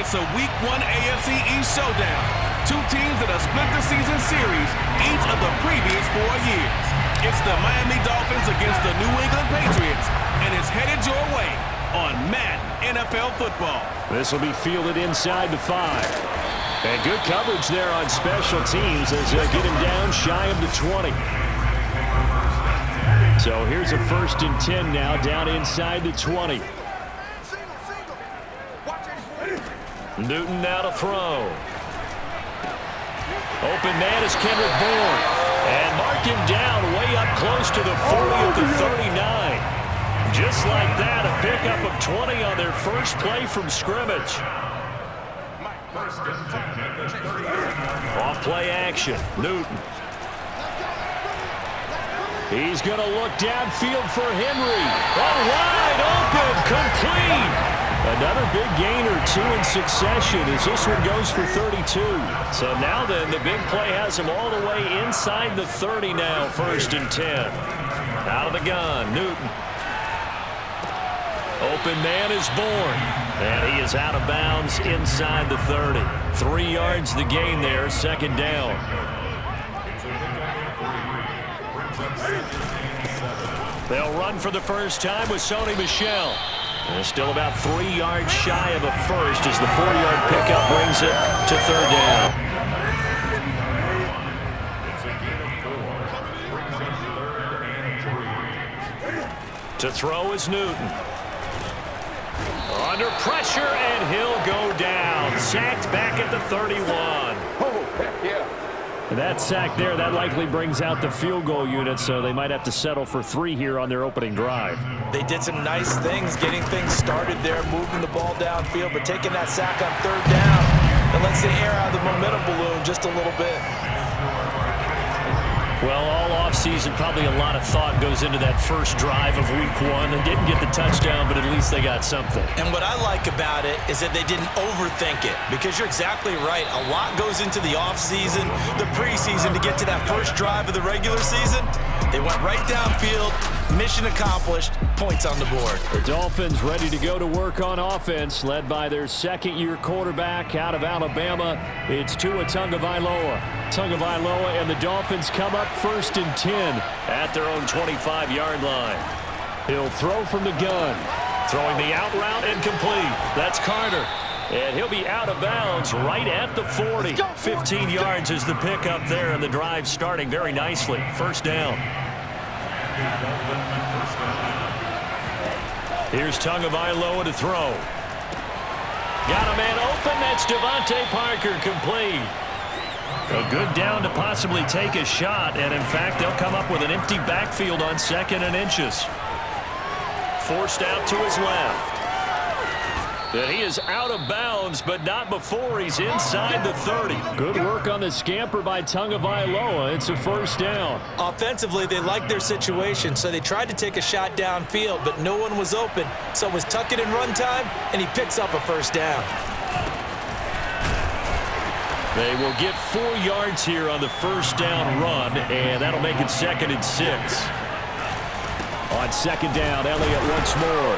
It's a Week 1 AFC East showdown. Two teams that have split the season series each of the previous 4 years. It's the Miami Dolphins against the New England Patriots, and it's headed your way on Madden NFL Football. This will be fielded inside the 5. And good coverage there on special teams as they get him down shy of the 20. So here's a 1st and 10 now, down inside the 20. Newton now to throw. Open man is Kendrick Bourne. And mark him down way up close to the 40 at the 39. Just like that, a pickup of 20 on their first play from scrimmage. Off play action, Newton. He's going to look downfield for Henry. Oh, wide open, complete. Another big gain or 2 in succession as this one goes for 32. So now then, the big play has him all the way inside the 30 now, 1st and 10. Out of the gun, Newton. Open man is Bourne. And he is out of bounds inside the 30. 3 yards the gain there, 2nd down. They'll run for the first time with Sony Michel. And still about 3 yards shy of a first as the 4-yard pickup brings it to 3rd down. To throw is Newton. Under pressure, and he'll go down. Sacked back at the 31. Oh, heck yeah. That sack there, that likely brings out the field goal unit, so they might have to settle for 3 here on their opening drive. They did some nice things, getting things started there, moving the ball downfield, but taking that sack on 3rd down, and lets the air out of the momentum balloon just a little bit. Well, all offseason, probably a lot of thought goes into that first drive of Week 1. They didn't get the touchdown, but at least they got something. And what I like about it is that they didn't overthink it, because you're exactly right. A lot goes into the offseason, the preseason to get to that first drive of the regular season. They went right downfield, mission accomplished, points on the board. The Dolphins ready to go to work on offense, led by their 2nd-year quarterback out of Alabama. It's Tua Tagovailoa. Tagovailoa and the Dolphins come up 1st and 10 at their own 25-yard line. He'll throw from the gun. Throwing the out route incomplete. That's Carter. And he'll be out of bounds right at the 40. 15 yards is the pickup there, and the drive starting very nicely. 1st down. Here's Tagovailoa to throw. Got a man open. That's Devontae Parker, complete. A good down to possibly take a shot, and in fact, they'll come up with an empty backfield on 2nd and inches. Forced out to his left. And he is out of bounds, but not before he's inside the 30. Good work on the scamper by Tagovailoa. It's a 1st down. Offensively, they liked their situation, so they tried to take a shot downfield, but no one was open. So it was tuck it in run time, and he picks up a 1st down. They will get 4 yards here on the 1st down run, and that'll make it 2nd and 6. On 2nd down, Elliott once more.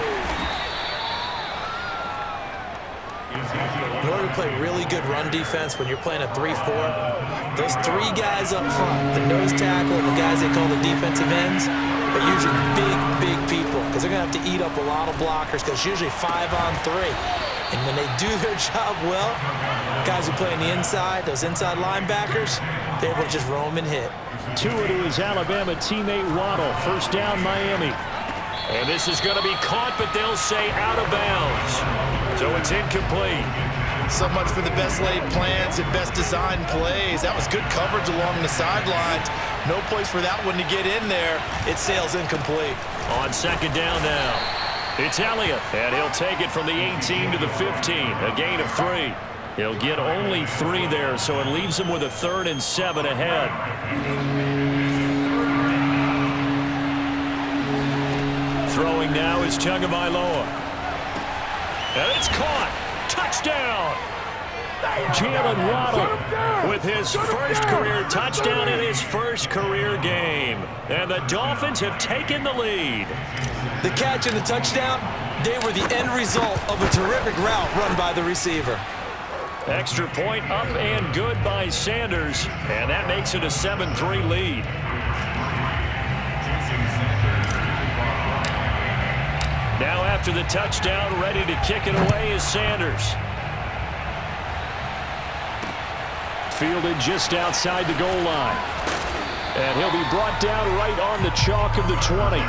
In order to play really good run defense when you're playing a 3-4, those 3 guys up front, the nose tackle and the guys they call the defensive ends, are usually big people because they're going to have to eat up a lot of blockers because it's usually 5-on-3. And when they do their job well, guys who play on the inside, those inside linebackers, they're able to just roam and hit. Tua to his Alabama teammate Waddle. 1st down, Miami. And this is going to be caught, but they'll say out of bounds. So it's incomplete. So much for the best laid plans and best designed plays. That was good coverage along the sidelines. No place for that one to get in there. It sails incomplete. On 2nd down now. It's Elliott, and he'll take it from the 18 to the 15. A gain of 3. He'll get only 3 there, so it leaves him with a 3rd and 7 ahead. Throwing now is Tagovailoa. And it's caught. Touchdown. Jalen Waddle with his first career touchdown in his first career game. And the Dolphins have taken the lead. The catch and the touchdown, they were the end result of a terrific route run by the receiver. Extra point up and good by Sanders, and that makes it a 7-3 lead. Now after the touchdown, ready to kick it away is Sanders. Fielded just outside the goal line. And he'll be brought down right on the chalk of the 20.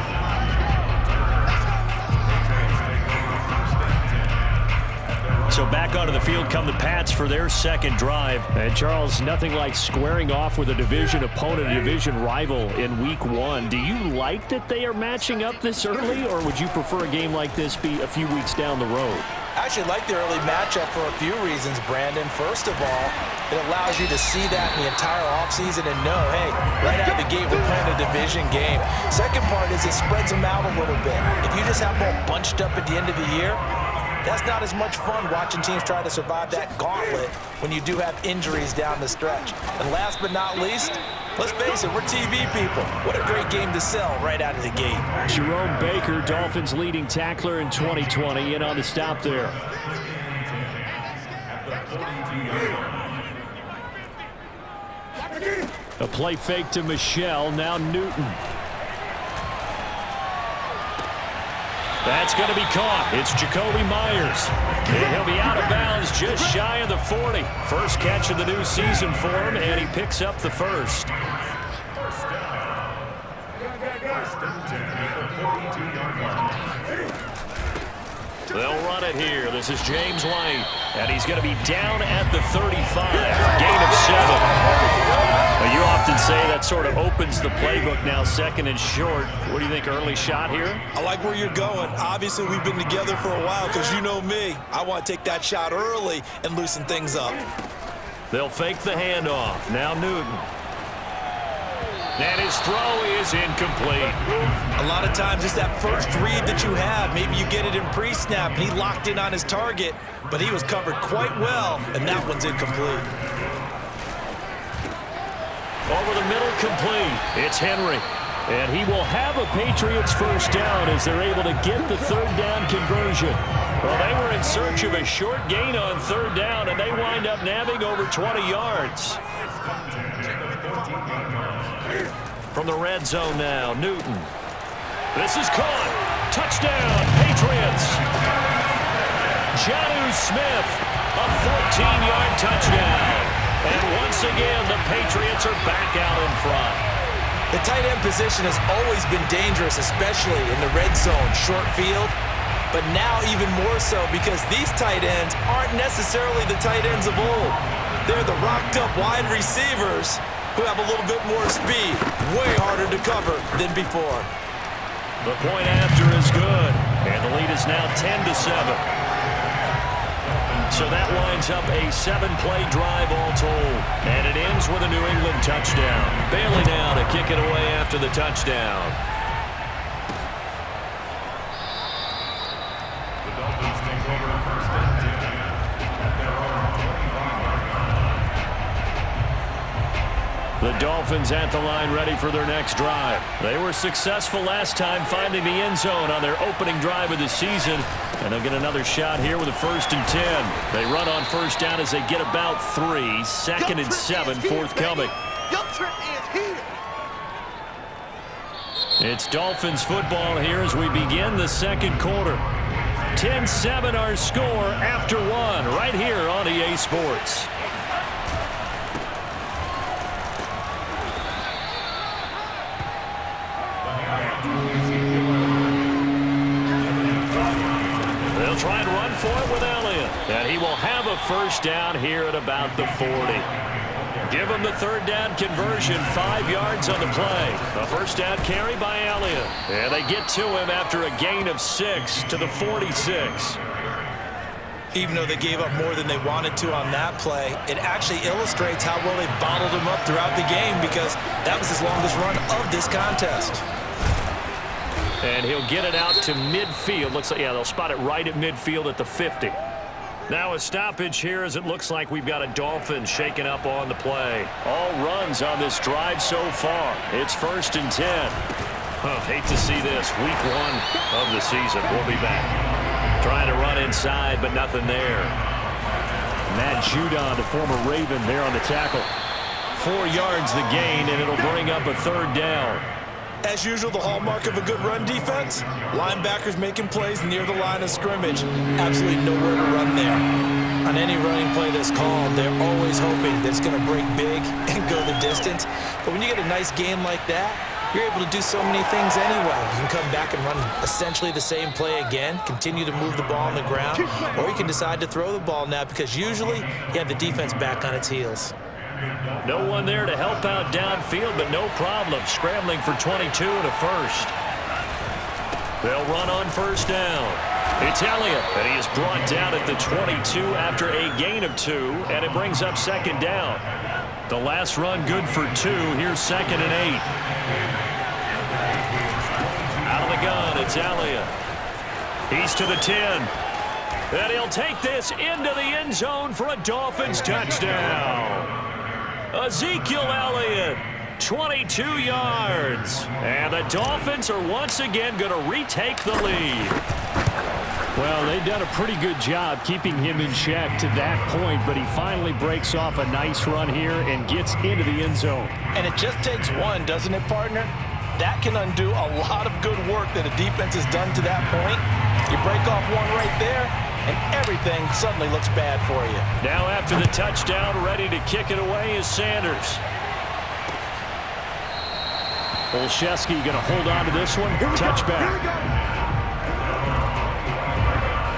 So back onto the field come the Pats for their second drive. And Charles, nothing like squaring off with a division opponent, a division rival in week 1. Do you like that they are matching up this early, or would you prefer a game like this be a few weeks down the road? I actually like the early matchup for a few reasons, Brandon. First of all, it allows you to see that in the entire offseason and know, hey, right out of the gate, we're playing a division game. Second part is it spreads them out a little bit. If you just have them all bunched up at the end of the year, that's not as much fun watching teams try to survive that gauntlet when you do have injuries down the stretch. And last but not least, let's face it, we're TV people. What a great game to sell right out of the gate. Jerome Baker, Dolphins leading tackler in 2020, in on the stop there. A play fake to Michelle, now Newton. That's going to be caught. It's Jacoby Myers. And he'll be out of bounds just shy of the 40. First catch of the new season for him, and he picks up the first. They'll run it here. This is James White, and he's going to be down at the 35. Gain of 7. You often say that sort of opens the playbook now, second and short. What do you think, early shot here? I like where you're going. Obviously, we've been together for a while because you know me. I want to take that shot early and loosen things up. They'll fake the handoff. Now Newton. And his throw is incomplete. A lot of times it's that first read that you have. Maybe you get it in pre-snap, and he locked in on his target, but he was covered quite well, and that one's incomplete. Over the middle, complete. It's Henry. And he will have a Patriots first down as they're able to get the third down conversion. Well, they were in search of a short gain on third down, and they wind up nabbing over 20 yards. From the red zone now, Newton. This is caught. Touchdown, Patriots. Jonnu Smith, a 14-yard touchdown. And once again, the Patriots are back out in front. The tight end position has always been dangerous, especially in the red zone, short field. But now even more so because these tight ends aren't necessarily the tight ends of old. They're the rocked-up wide receivers who have a little bit more speed, way harder to cover than before. The point after is good, and the lead is now 10-7. So that winds up a 7-play drive all told, and it ends with a New England touchdown. Bailey now to kick it away after the touchdown. The Dolphins take over first and 10 at their own 25. The Dolphins at the line ready for their next drive. They were successful last time finding the end zone on their opening drive of the season. And they'll get another shot here with a 1st and 10. They run on first down as they get about 3. 2nd and 7 forthcoming. It's Dolphins football here as we begin the second quarter. 10-7 our score after 1 right here on EA Sports. Try and run for it with Elliott. And he will have a first down here at about the 40. Give him the third down conversion, 5 yards on the play. A first down carry by Elliott. And they get to him after a gain of 6 to the 46. Even though they gave up more than they wanted to on that play, it actually illustrates how well they bottled him up throughout the game because that was his longest run of this contest. And he'll get it out to midfield. Looks like, yeah, they'll spot it right at midfield at the 50. Now a stoppage here as it looks like we've got a Dolphin shaken up on the play. All runs on this drive so far. It's 1st and 10. Hate to see this. Week 1 of the season. We'll be back. Trying to run inside, but nothing there. Matt Judon, the former Raven, there on the tackle. 4 yards the gain, and it'll bring up a 3rd down. As usual, the hallmark of a good run defense, linebackers making plays near the line of scrimmage. Absolutely nowhere to run there. On any running play that's called, they're always hoping that it's going to break big and go the distance. But when you get a nice game like that, you're able to do so many things anyway. You can come back and run essentially the same play again, continue to move the ball on the ground, or you can decide to throw the ball now because usually you have the defense back on its heels. No one there to help out downfield, but no problem. Scrambling for 22 and a first. They'll run on 1st down. It's Elliott, and he is brought down at the 22 after a gain of 2, and it brings up 2nd down. The last run good for 2. Here's 2nd and 8. Out of the gun, it's Elliott. He's to the 10. And he'll take this into the end zone for a Dolphins touchdown. Ezekiel Elliott, 22 yards. And the Dolphins are once again going to retake the lead. Well, they've done a pretty good job keeping him in check to that point, but he finally breaks off a nice run here and gets into the end zone. And it just takes one, doesn't it, partner? That can undo a lot of good work that a defense has done to that point. You break off one right there, and everything suddenly looks bad for you. Now after the touchdown, ready to kick it away is Sanders. Olszewski going to hold on to this one. Touchback.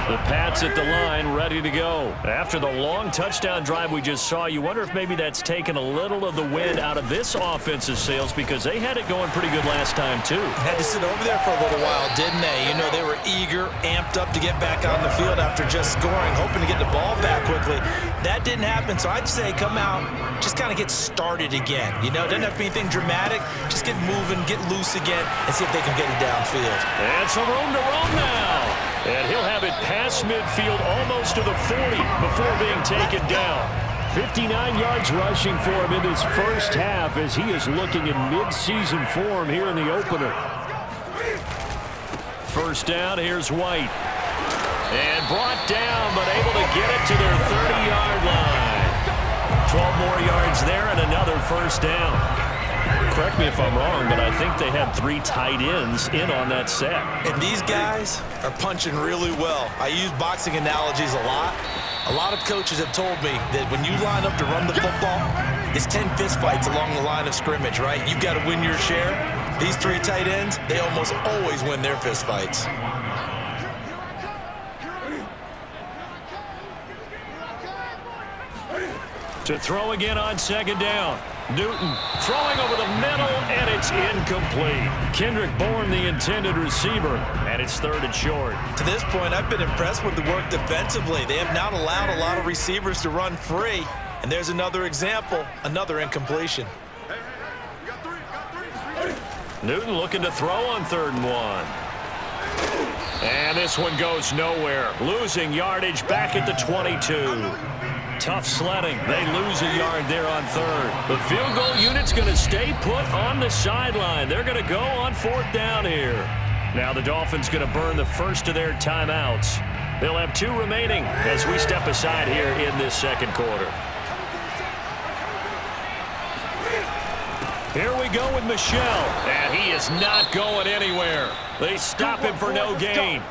The Pats at the line, ready to go. After the long touchdown drive we just saw, you wonder if maybe that's taken a little of the wind out of this offensive sails because they had it going pretty good last time, too. Had to sit over there for a little while, didn't they? You know, they were eager, amped up to get back on the field after just scoring, hoping to get the ball back quickly. That didn't happen, so I'd say come out, just kind of get started again. You know, it doesn't have to be anything dramatic. Just get moving, get loose again, and see if they can get it downfield. And some room to roam now. And he'll have it past midfield almost to the 40 before being taken down. 59 yards rushing for him in this first half as he is looking in mid-season form here in the opener. 1st down, here's White. And brought down, but able to get it to their 30-yard line. 12 more yards there and another 1st down. Correct me if I'm wrong, but I think they had 3 tight ends in on that set. And these guys are punching really well. I use boxing analogies a lot. A lot of coaches have told me that when you line up to run the football, it's 10 fistfights along the line of scrimmage, right? You've got to win your share. These 3 tight ends, they almost always win their fistfights. To throw again on 2nd down. Newton throwing over the middle, and it's incomplete. Kendrick Bourne, the intended receiver, and it's 3rd and short. To this point, I've been impressed with the work defensively. They have not allowed a lot of receivers to run free, and there's another example, another incompletion. Newton looking to throw on 3rd and 1. And this one goes nowhere. Losing yardage back at the 22. Tough sledding. They lose a yard there on 3rd. The field goal unit's going to stay put on the sideline. They're going to go on 4th down here. Now the Dolphins going to burn the first of their timeouts. They'll have 2 remaining as we step aside here in this 2nd quarter. Here we go with Michel, and he is not going anywhere. They stop him for no gain.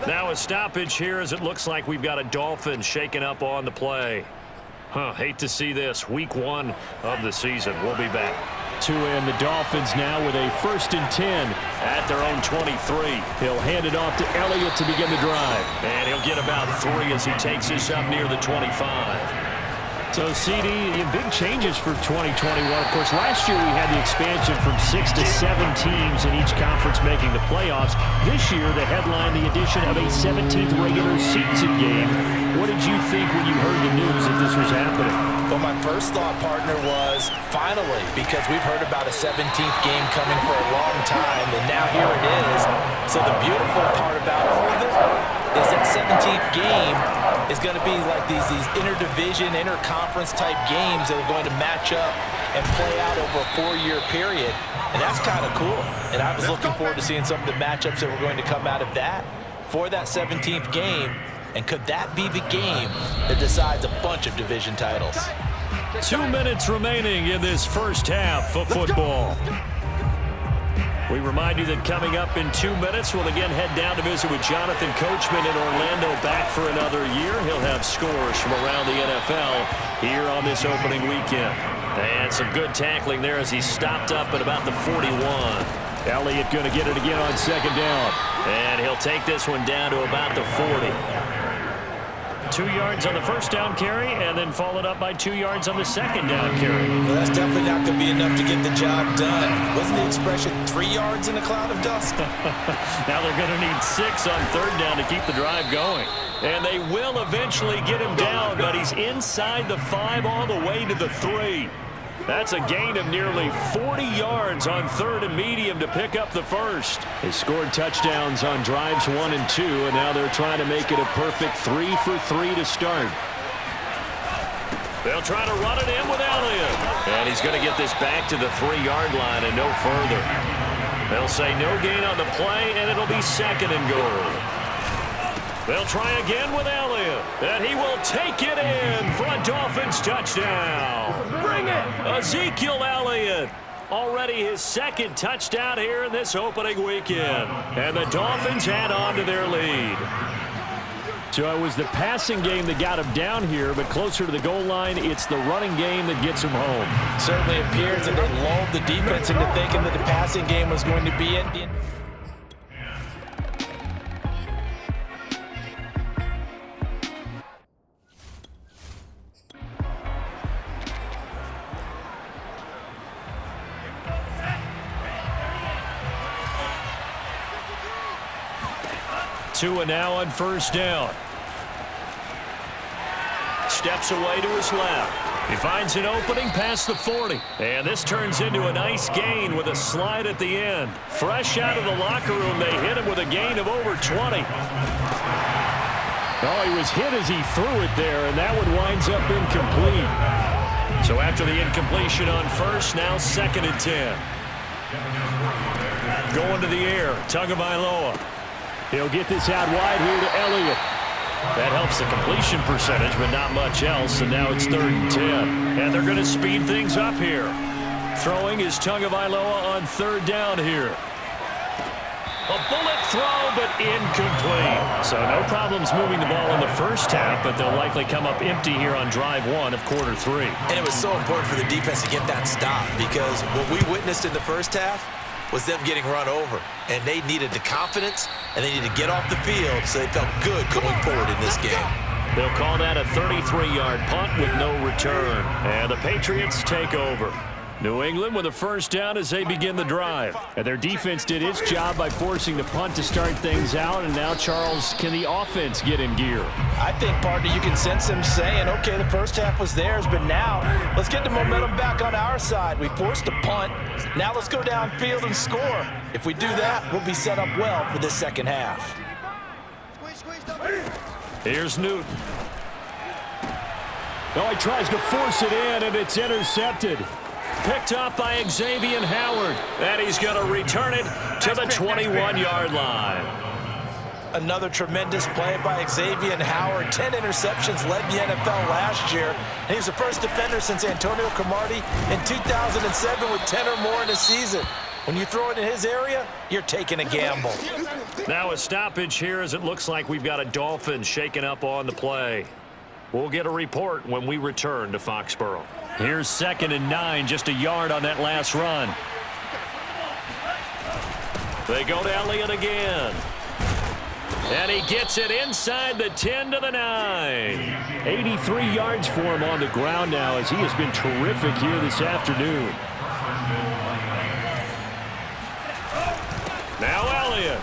Now a stoppage here as it looks like we've got a Dolphin shaking up on the play. Hate to see this. Week 1 of the season. We'll be back. To end the Dolphins now with a 1st and 10 at their own 23. He'll hand it off to Elliott to begin the drive. And he'll get about 3 as he takes this up near the 25. So, CD, big changes for 2021. Of course, last year we had the expansion from 6 to 7 teams in each conference making the playoffs. This year, they headlined the addition of a 17th regular season game. What did you think when you heard the news that this was happening? Well, my first thought, partner, was finally, because we've heard about a 17th game coming for a long time, and now here it is. So the beautiful part about all of it is that 17th game is going to be like these interdivision, interconference type games that are going to match up and play out over a 4-year period. And that's kind of cool. And I was looking forward to seeing some of the matchups that were going to come out of that for that 17th game. And could that be the game that decides a bunch of division titles? 2 minutes remaining in this first half of football. We remind you that coming up in 2 minutes, we'll again head down to visit with Jonathan Coachman in Orlando, back for another year. He'll have scores from around the NFL here on this opening weekend. And some good tackling there as he stopped up at about the 41. Elliott going to get it again on second down. And he'll take this one down to about the 40. 2 yards on the first down carry, and then followed up by 2 yards on the second down carry. Well, that's definitely not going to be enough to get the job done. Wasn't the expression 3 yards in a cloud of dust? Now they're going to need 6 on third down to keep the drive going. And they will eventually get him down, but he's inside the 5 all the way to the 3. That's a gain of nearly 40 yards on third and medium to pick up the first. They scored touchdowns on drives 1 and 2, and now they're trying to make it a perfect 3 for 3 to start. They'll try to run it in with Elliott. And he's going to get this back to the 3-yard line and no further. They'll say no gain on the play, and it'll be second and goal. They'll try again with Elliott, and he will take it in for a Dolphins touchdown. Bring it! Ezekiel Elliott, already his second touchdown here in this opening weekend. And the Dolphins add on to their lead. So it was the passing game that got him down here, but closer to the goal line, it's the running game that gets him home. Certainly appears that they lulled the defense into thinking that the passing game was going to be it. Tua now on first down. Steps away to his left. He finds an opening past the 40. And this turns into a nice gain with a slide at the end. Fresh out of the locker room, they hit him with a gain of over 20. Oh, he was hit as he threw it there, and that one winds up incomplete. So after the incompletion on first, now second and 10. Going to the air, Tagovailoa. He'll get this out wide here to Elliott. That helps the completion percentage, but not much else, and now it's third and 10. And they're going to speed things up here. Throwing is Tagovailoa on third down here. A bullet throw, but incomplete. So no problems moving the ball in the first half, but they'll likely come up empty here on drive 1 of quarter 3. And it was so important for the defense to get that stop, because what we witnessed in the first half was them getting run over. And they needed the confidence, and they needed to get off the field so they felt good going forward in this game. They'll call that a 33-yard punt with no return. And the Patriots take over. New England with a first down as they begin the drive. And their defense did its job by forcing the punt to start things out. And now, Charles, can the offense get in gear? I think, partner, you can sense them saying, okay, the first half was theirs, but now let's get the momentum back on our side. We forced a punt. Now let's go downfield and score. If we do that, we'll be set up well for this second half. Here's Newton. Oh, he tries to force it in, and it's intercepted. Picked up by Xavier Howard. And he's going to return it to the 21-yard line. Another tremendous play by Xavier Howard. 10 interceptions, led the NFL last year. And he was the first defender since Antonio Cromartie in 2007 with 10 or more in a season. When you throw it in his area, you're taking a gamble. Now a stoppage here as it looks like we've got a Dolphin shaken up on the play. We'll get a report when we return to Foxborough. Here's second and 9, just a yard on that last run. They go to Elliott again. And he gets it inside the 10 to the 9. 83 yards for him on the ground now as he has been terrific here this afternoon. Now Elliott.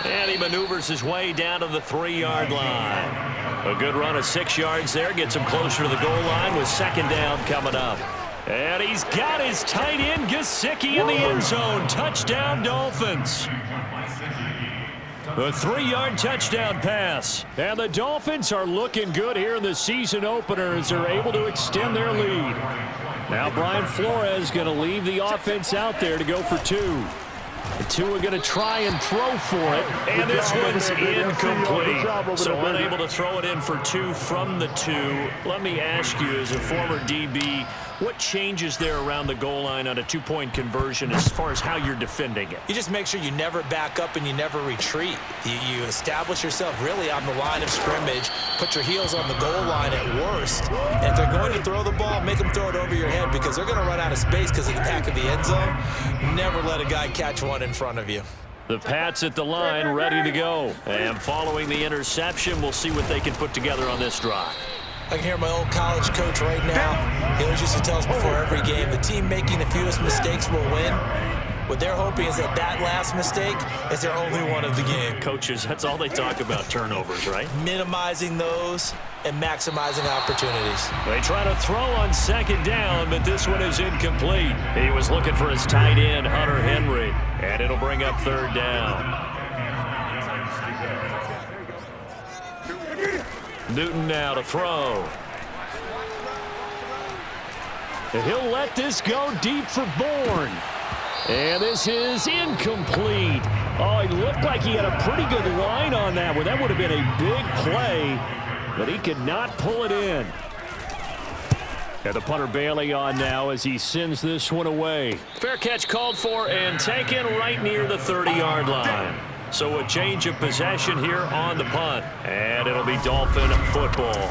And he maneuvers his way down to the 3-yard line. A good run of 6 yards there. Gets him closer to the goal line with second down coming up. And he's got his tight end, Gesicki, in the end zone. Touchdown, Dolphins. A 3-yard touchdown pass. And the Dolphins are looking good here in the season opener as they're able to extend their lead. Now Brian Flores going to leave the offense out there to go for 2. Tua going to try and throw for it, and this one's incomplete. So unable to throw it in for 2 from the 2. Let me ask you, as a former DB, what changes there around the goal line on a 2-point conversion as far as how you're defending it? You just make sure you never back up and you never retreat. You establish yourself really on the line of scrimmage, put your heels on the goal line at worst, and if they're going to throw the ball, make them throw it over your head because they're going to run out of space because of the back of the end zone. Never let a guy catch one in front of you. The Pats at the line, ready to go. And following the interception, we'll see what they can put together on this drive. I can hear my old college coach right now. He always used to tell us before every game, the team making the fewest mistakes will win. What they're hoping is that last mistake is their only one of the game. Coaches, that's all they talk about, turnovers, right? Minimizing those and maximizing opportunities. They try to throw on 2nd down, but this one is incomplete. He was looking for his tight end, Hunter Henry, and it'll bring up 3rd down. Newton now to throw. And he'll let this go deep for Bourne. And this is incomplete. Oh, he looked like he had a pretty good line on that one. That would have been a big play, but he could not pull it in. And the punter Bailey on now as he sends this one away. Fair catch called for and taken right near the 30-yard line. So a change of possession here on the punt. And it'll be Dolphin football.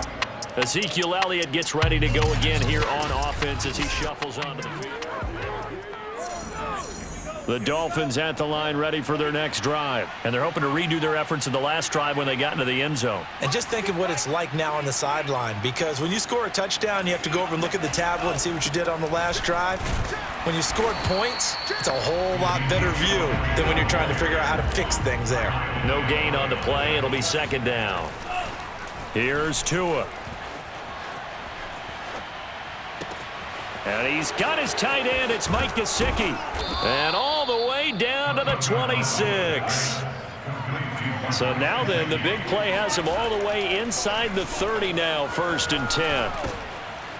Ezekiel Elliott gets ready to go again here on offense as he shuffles onto the field. The Dolphins at the line ready for their next drive. And they're hoping to redo their efforts in the last drive when they got into the end zone. And just think of what it's like now on the sideline, because when you score a touchdown, you have to go over and look at the tablet and see what you did on the last drive. When you scored points, it's a whole lot better view than when you're trying to figure out how to fix things there. No gain on the play. It'll be 2nd down. Here's Tua. And he's got his tight end. It's Mike Gesicki. And all the way down to the 26. So now then, the big play has him all the way inside the 30 now, 1st and 10.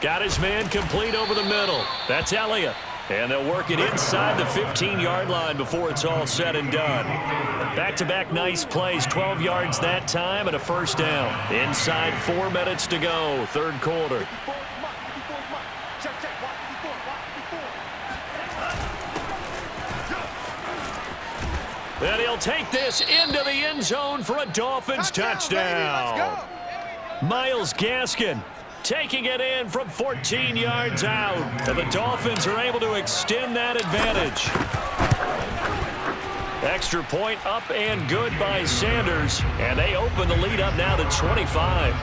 Got his man complete over the middle. That's Elliott. And they'll work it inside the 15-yard line before it's all said and done. Back-to-back nice plays, 12 yards that time and a 1st down. Inside 4 minutes to go, 3rd quarter. And he'll take this into the end zone for a Dolphins touchdown. Myles Gaskin taking it in from 14 yards out. And the Dolphins are able to extend that advantage. Extra point up and good by Sanders. And they open the lead up now to 25.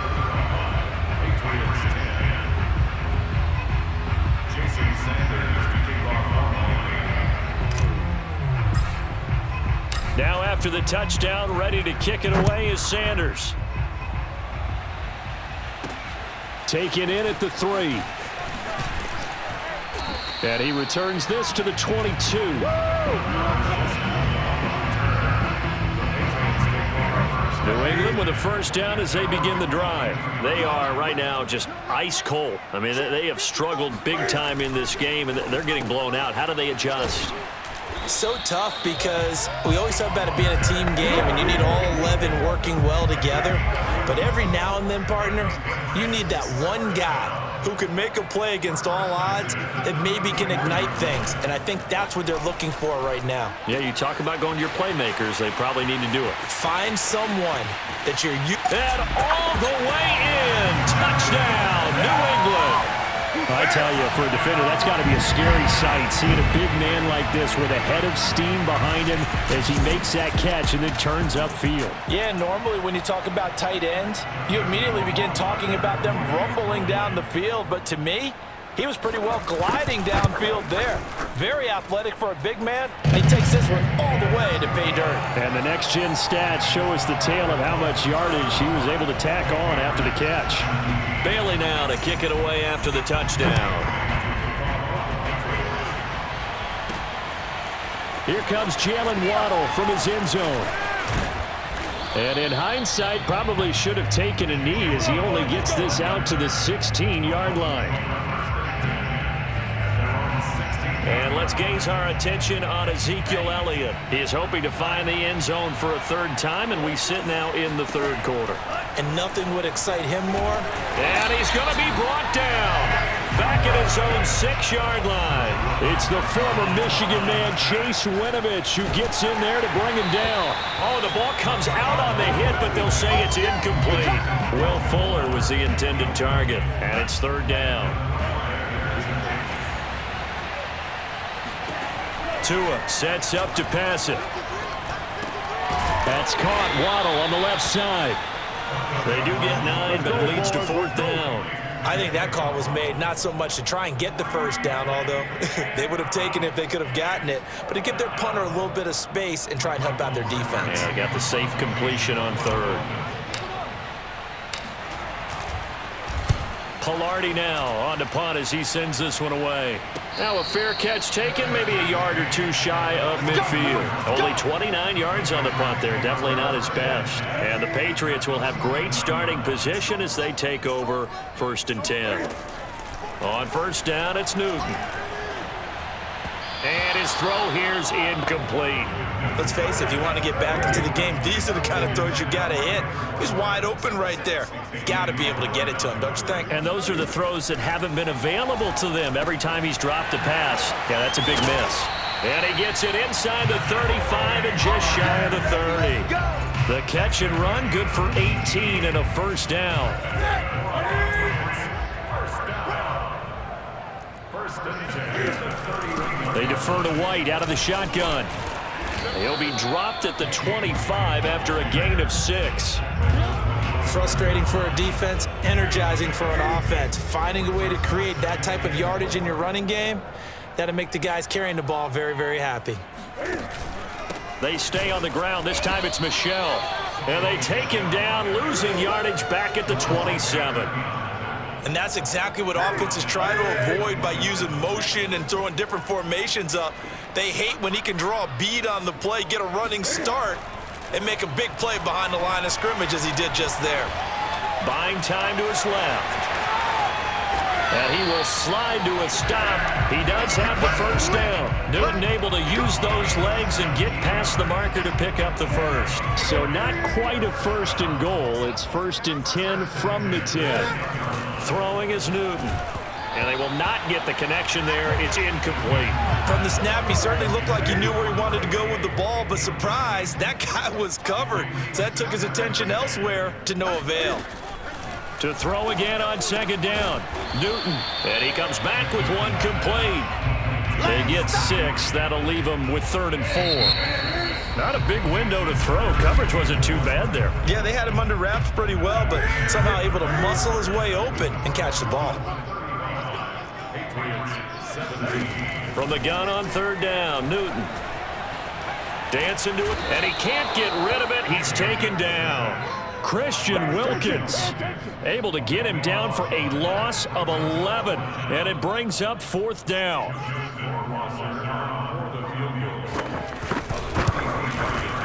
Now after the touchdown, ready to kick it away is Sanders. Taken in at the 3. And he returns this to the 22. New England with a 1st down as they begin the drive. They are right now just ice cold. I mean, they have struggled big time in this game, and they're getting blown out. How do they adjust? So tough because we always talk about it being a team game and you need all 11 working well together. But every now and then, partner, you need that one guy who can make a play against all odds that maybe can ignite things. And I think that's what they're looking for right now. Yeah, you talk about going to your playmakers. They probably need to do it. Find someone that you're used to. And all the way in. Touchdown, New England. I tell you, for a defender, that's got to be a scary sight, seeing a big man like this with a head of steam behind him as he makes that catch and then turns upfield. Yeah, normally when you talk about tight ends, you immediately begin talking about them rumbling down the field. But to me, he was pretty well gliding downfield there. Very athletic for a big man. And he takes this one all the way to pay dirt. And the next-gen stats show us the tale of how much yardage he was able to tack on after the catch. Bailey now to kick it away after the touchdown. Here comes Jalen Waddle from his end zone. And in hindsight, probably should have taken a knee as he only gets this out to the 16-yard line. And let's gaze our attention on Ezekiel Elliott. He is hoping to find the end zone for a third time, and we sit now in the third quarter. And nothing would excite him more. And he's going to be brought down. Back at his own 6-yard line. It's the former Michigan man, Chase Winovich, who gets in there to bring him down. Oh, the ball comes out on the hit, but they'll say it's incomplete. Will Fuller was the intended target, and it's third down. Tua sets up to pass it. That's caught. Waddle on the left side. They do get 9, but it leads to fourth down. I think that call was made not so much to try and get the first down, although they would have taken it if they could have gotten it, but to give their punter a little bit of space and try and help out their defense. Yeah, got the safe completion on third. Pilardi now on to punt as he sends this one away. Now a fair catch taken, maybe a yard or two shy of midfield. Only 29 yards on the punt there, definitely not his best. And the Patriots will have great starting position as they take over 1st and 10. On first down, it's Newton. And his throw here's incomplete. Let's face it, if you want to get back into the game, these are the kind of throws you got to hit. He's wide open right there. Got to be able to get it to him, don't you think? And those are the throws that haven't been available to them every time he's dropped a pass. Yeah, that's a big miss. And he gets it inside the 35 and just shy of the 30. The catch and run, good for 18 and a first down. They defer to White out of the shotgun. He'll be dropped at the 25 after a gain of 6. Frustrating for a defense, energizing for an offense. Finding a way to create that type of yardage in your running game, that'll make the guys carrying the ball very, very happy. They stay on the ground. This time it's Michel. And they take him down, losing yardage back at the 27. And that's exactly what offenses try to avoid by using motion and throwing different formations up. They hate when he can draw a bead on the play, get a running start, and make a big play behind the line of scrimmage as he did just there. Buying time to his left. And he will slide to a stop. He does have the first down. Newton able to use those legs and get past the marker to pick up the first. So not quite a 1st and goal. It's 1st and 10 from the 10. Throwing is Newton. And they will not get the connection there. It's incomplete. From the snap, he certainly looked like he knew where he wanted to go with the ball, but surprise, that guy was covered. So that took his attention elsewhere to no avail. To throw again on 2nd down. Newton. And he comes back with one complete. They get 6. That'll leave them with 3rd and 4. Not a big window to throw. Coverage wasn't too bad there. Yeah, they had him under wraps pretty well, but somehow able to muscle his way open and catch the ball. From the gun on 3rd down, Newton. Dancing to it, and he can't get rid of it. He's taken down. Christian Wilkins able to get him down for a loss of 11, and it brings up 4th down.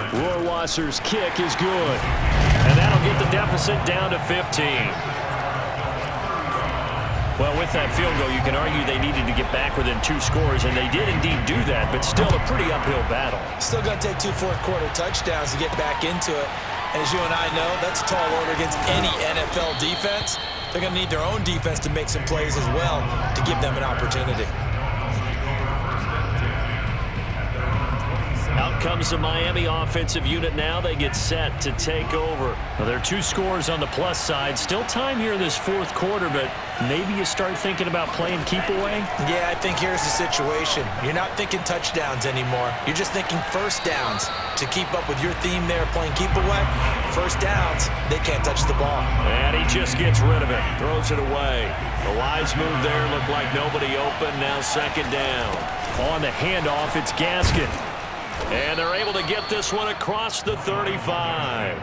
Rohrwasser's kick is good, and that'll get the deficit down to 15. Well, with that field goal, you can argue they needed to get back within 2 scores, and they did indeed do that, but still a pretty uphill battle. Still going to take 2 fourth-quarter touchdowns to get back into it. And as you and I know, that's a tall order against any NFL defense. They're going to need their own defense to make some plays as well to give them an opportunity. Out comes the Miami offensive unit now. They get set to take over. Well, there are 2 scores on the plus side. Still time here in this 4th quarter, but maybe you start thinking about playing keep away? Yeah, I think here's the situation. You're not thinking touchdowns anymore. You're just thinking first downs. To keep up with your theme there, playing keep away, first downs, they can't touch the ball. And he just gets rid of it, throws it away. The wise move there, looked like nobody open. Now 2nd down. On the handoff, it's Gaskin. And they're able to get this one across the 35.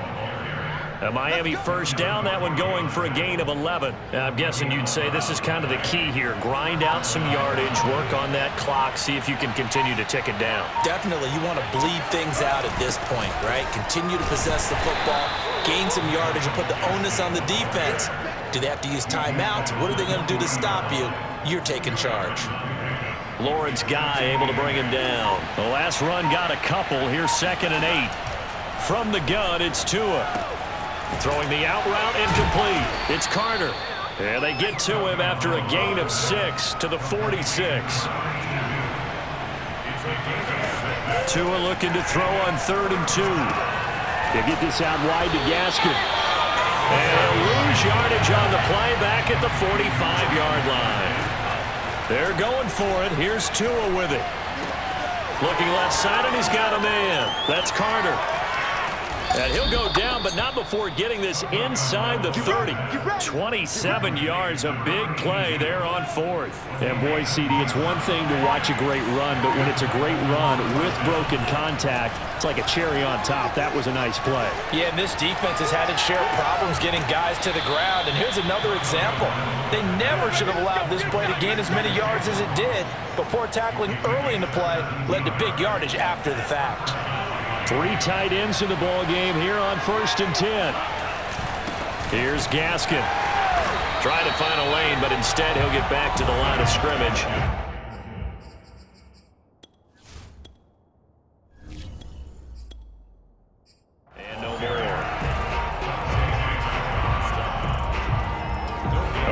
A Miami first down, that one going for a gain of 11. I'm guessing you'd say this is kind of the key here. Grind out some yardage, work on that clock, see if you can continue to tick it down. Definitely, you want to bleed things out at this point, right? Continue to possess the football, gain some yardage, and put the onus on the defense. Do they have to use timeouts? What are they going to do to stop you? You're taking charge. Lawrence Guy able to bring him down. The last run got a couple. Here's 2nd and 8. From the gun, it's Tua. Throwing the out route incomplete. It's Carter. And they get to him after a gain of 6 to the 46. Tua looking to throw on 3rd and 2. They get this out wide to Gaskin. And they'll lose yardage on the play back at the 45-yard line. They're going for it. Here's Tua with it. Looking left side, and he's got a man. That's Carter. And he'll go down, but not before getting this inside the 30. 27 yards, a big play there on 4th. And boy, CD, it's one thing to watch a great run, but when it's a great run with broken contact, it's like a cherry on top. That was a nice play. Yeah, and this defense has had its share of problems getting guys to the ground. And here's another example. They never should have allowed this play to gain as many yards as it did. But poor tackling early in the play led to big yardage after the fact. 3 tight ends in the ball game here on 1st and 10. Here's Gaskin. Trying to find a lane, but instead he'll get back to the line of scrimmage. And no more.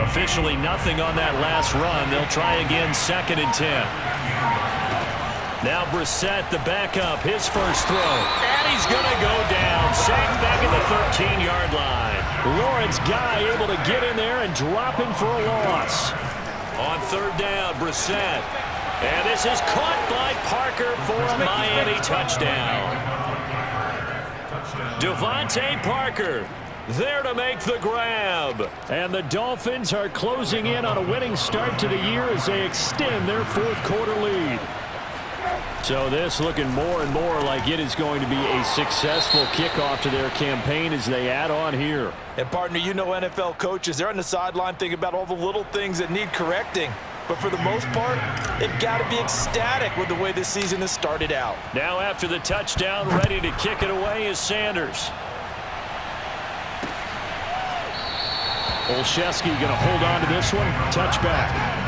Officially nothing on that last run. They'll try again 2nd and 10. Now Brissett, the backup, his first throw. And he's going to go down. Sacked back at the 13-yard line. Lawrence Guy able to get in there and drop him for a loss. On 3rd down, Brissett. And this is caught by Parker for a Miami touchdown. Devontae Parker there to make the grab. And the Dolphins are closing in on a winning start to the year as they extend their 4th quarter lead. So this looking more and more like it is going to be a successful kickoff to their campaign as they add on here. And partner, you know NFL coaches, they're on the sideline thinking about all the little things that need correcting. But for the most part, they've got to be ecstatic with the way this season has started out. Now after the touchdown, ready to kick it away is Sanders. Olszewski going to hold on to this one. Touchback.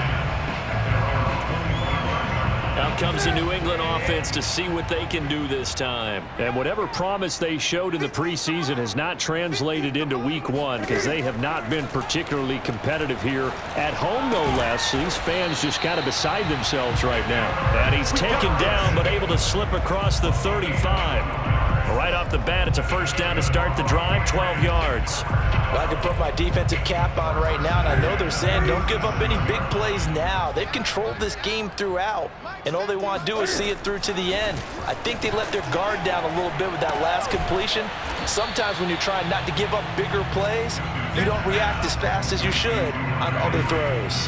Out comes the New England offense to see what they can do this time. And whatever promise they showed in the preseason has not translated into week 1 because they have not been particularly competitive here at home, no less. So these fans just kind of beside themselves right now. And he's taken down but able to slip across the 35. Right off the bat, it's a first down to start the drive, 12 yards. Well, I can put my defensive cap on right now, and I know they're saying don't give up any big plays now. They've controlled this game throughout, and all they want to do is see it through to the end. I think they let their guard down a little bit with that last completion. Sometimes when you're trying not to give up bigger plays, you don't react as fast as you should on other throws.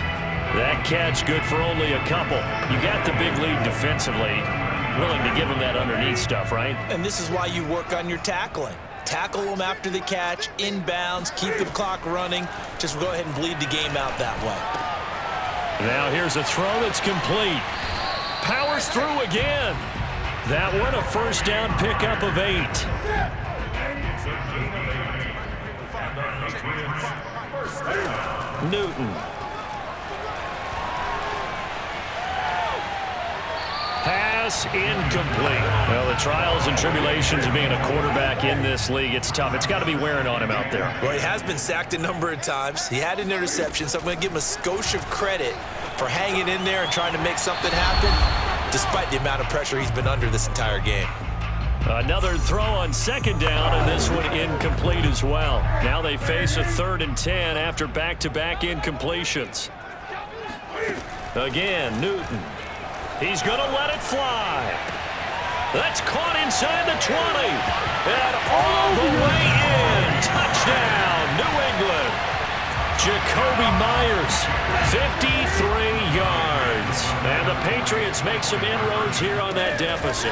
That catch good for only a couple. You got the big lead defensively. Willing to give him that underneath stuff, right? And this is why you work on your tackling. Tackle them after the catch, inbounds, keep the clock running. Just go ahead and bleed the game out that way. Now here's a throw that's complete. Powers through again. That one a first down pickup of 8. Newton. Pass incomplete. Well, the trials and tribulations of being a quarterback in this league, it's tough. It's got to be wearing on him out there. Well, he has been sacked a number of times. He had an interception, so I'm going to give him a skosh of credit for hanging in there and trying to make something happen, despite the amount of pressure he's been under this entire game. Another throw on 2nd down, and this one incomplete as well. Now they face a 3rd and 10 after back-to-back incompletions. Again, Newton. He's going to let it fly. That's caught inside the 20. And all the way in. Touchdown, New England. Jacoby Myers, 53 yards. And the Patriots make some inroads here on that deficit.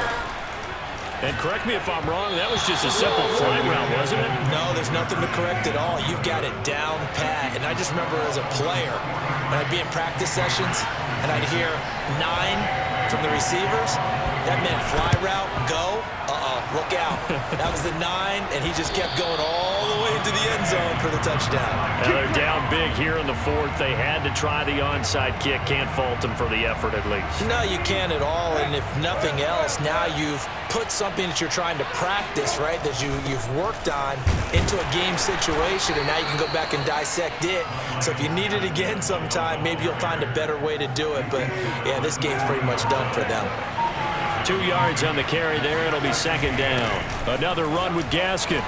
And correct me if I'm wrong, that was just a simple fly route, wasn't it? No, there's nothing to correct at all. You've got it down pat. And I just remember as a player, when I'd be in practice sessions, and I'd hear 9 from the receivers, that meant fly route, go, look out. That was the 9, and he just kept going all the way into the end zone for the touchdown. Now they're down big here in the fourth. They had to try the onside kick. Can't fault them for the effort at least. No, you can't at all. And if nothing else, now you've put something that you're trying to practice, right, that you've worked on into a game situation, and now you can go back and dissect it. So if you need it again sometime, maybe you'll find a better way to do it. But, yeah, this game's pretty much done for them. 2 yards on the carry there. It'll be second down. Another run with Gaskin.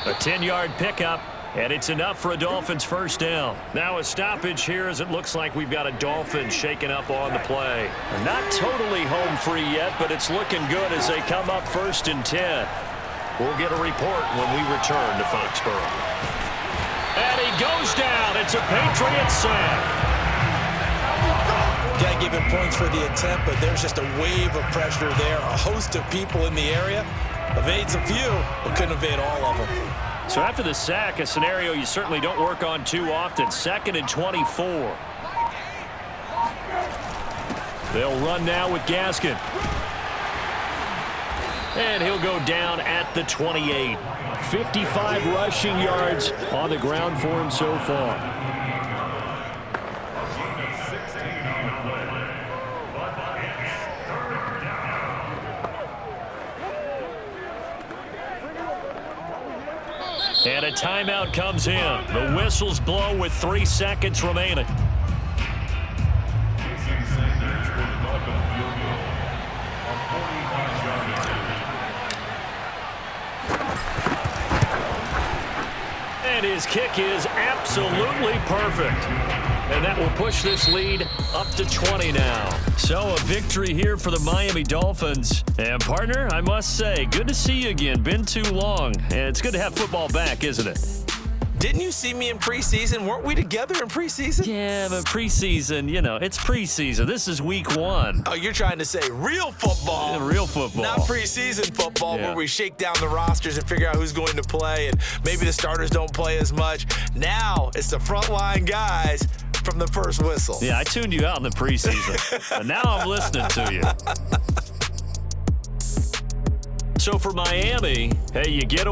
A 10-yard pickup, and it's enough for a Dolphins first down. Now a stoppage here as it looks like we've got a Dolphins shaking up on the play. Not totally home free yet, but it's looking good as they come up 1st and 10. We'll get a report when we return to Foxborough. And he goes down. It's a Patriots sack. Got to give him points for the attempt, but there's just a wave of pressure there. A host of people in the area. Evades a few, but couldn't evade all of them. So after the sack, a scenario you certainly don't work on too often. 2nd and 24. They'll run now with Gaskin. And he'll go down at the 28. 55 rushing yards on the ground for him so far. And a timeout comes in. The whistles blow with 3 seconds remaining. And his kick is absolutely perfect. And that will push this lead up to 20 now. So a victory here for the Miami Dolphins. And partner, I must say, good to see you again. Been too long. And it's good to have football back, isn't it? Didn't you see me in preseason? Weren't we together in preseason? Yeah, but preseason, you know, it's preseason. This is week 1. Oh, you're trying to say real football. Yeah, real football. Not preseason football Yeah. where we shake down the rosters and figure out who's going to play, and maybe the starters don't play as much. Now it's the frontline guys from the first whistle. Yeah, I tuned you out in the preseason. And now I'm listening to you. So for Miami, hey, you get a